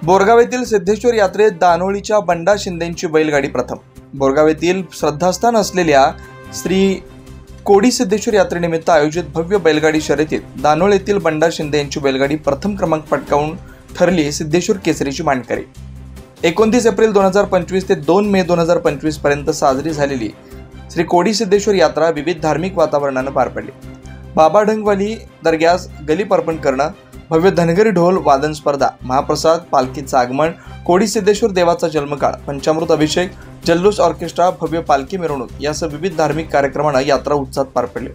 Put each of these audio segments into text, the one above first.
बोरगाव येथील सिद्धेश्वर यात्रेत दानोळीच्या बंडा शिंदेंची बैलगाडी प्रथम। बोरगाव येथील श्रद्धास्थान असलेल्या श्री कोडी सिद्धेश्वर यात्रेनिमित्त आयोजित भव्य बैलगाडी शर्यतीत दानोळ येथील बंडा शिंदे यांची बैलगाडी प्रथम क्रमांक पटकावून ठरली सिद्धेश्वर केसरीची मानकरी। 29 एप्रिल 2025 ते 2 मे 2025 पर्यंत साजरी झालेली श्री कोडी सिद्धेश्वर यात्रा विविध धार्मिक वातावरणाने पार पडली। बाबा ढंगवाली दर्ग्यास गलीप अर्पण करणं, भव्य धनगरी ढोल वादन स्पर्धा, महाप्रसाद, पालखीचं आगमन, कोडी सिद्धेश्वर देवाचा जन्मकाळ, पंचामृत अभिषेक, जल्लोष ऑर्केस्ट्रा, भव्य पालखी मिरवणूक यासह विविध धार्मिक कार्यक्रमांना यात्रा उत्साहात पार पडली।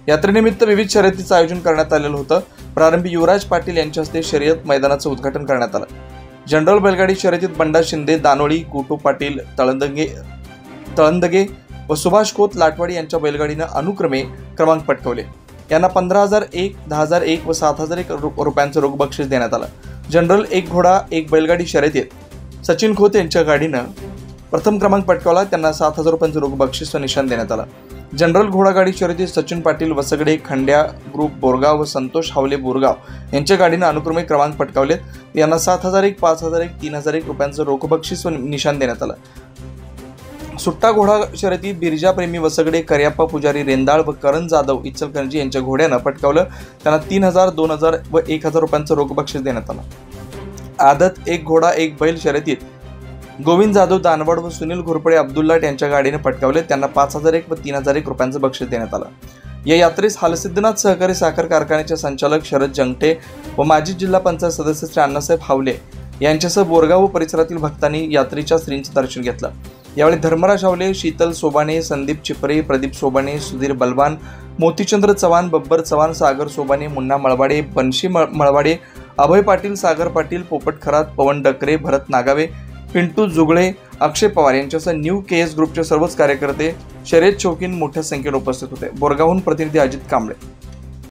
यात्रेनिमित्त विविध शर्यतीचं आयोजन करण्यात आलेलं होतं। प्रारंभी युवराज पाटील यांच्या हस्ते शर्यत मैदानाचं उद्घाटन करण्यात आलं। जनरल बैलगाडी शर्यतीत बंडा शिंदे, दानोळी, गुटू पाटील, तळंदगे व सुभाष खोत लाटवाडी यांच्या बैलगाडीनं अनुक्रमे क्रमांक पटकावले। यांना 15,001, 10,001 व 7,001 रुपयांचं रोख बक्षीस देण्यात आलं। जनरल एक घोडा एक बैलगाडी शर्यतीत सचिन खोत यांच्या गाडीनं प्रथम क्रमांक पटकावला। त्यांना 7,000 रुपयांचं रोख बक्षीस व निशाण देण्यात आलं। जनरल घोडागाडी शर्यतीत सचिन पाटील वसगडे खंड्या ग्रुप बोरगाव व संतोष हावले बोरगाव यांच्या गाडीनं अनुक्रमे क्रमांक पटकावलेत। यांना 7,001, 5,001, 3,001 रुपयांचं रोख बक्षीस व निशाण देण्यात आलं। सुट्टा घोडा शर्यतीत बिरजा प्रेमी वसगडे, करियप्पा पुजारी रेंदाळ व करण जाधव इचलकरंजी यांच्या घोड्यानं पटकावलं। त्यांना 3,000, 2,000 व 1,000 रुपयांचं रोख बक्षीस देण्यात आलं। आदत एक घोडा एक बैल शर्यतीत गोविंद जाधव दानवड व सुनील घोरपडे अब्दुल्लाट यांच्या गाडीने पटकावले। त्यांना 5,001 व 3,001 रुपयांचं बक्षीस देण्यात आलं। या यात्रेस हालसिद्धनाथ सहकारी साखर कारखान्याचे संचालक शरद जंगटे व माजी जिल्हा पंचायत सदस्य श्री अण्णासाहेब हावले यांच्यासह बोरगाव व परिसरातील भक्तांनी यात्रेच्या श्रींचं दर्शन घेतलं। यावेळी धर्मराज हावले, शीतल सोबाणे, संदीप चिपरे, प्रदीप सोबाणे, सुधीर बलवान, मोतीचंद्र चव्हाण, बब्बर चव्हाण, सागर सोबाणे, मुन्ना मळवाडे, बनशी मळवाडे, अभय पाटील, सागर पाटील, पोपट खरात, पवन डकरे, भरत नागावे, पिंटू जुगळे, अक्षय पवार यांच्यासह न्यू केएस ग्रुपचे सर्वच कार्यकर्ते शर्यत शौकीन मोठ्या संख्येने उपस्थित होते। बोरगावहून प्रतिनिधी अजित कांबळे।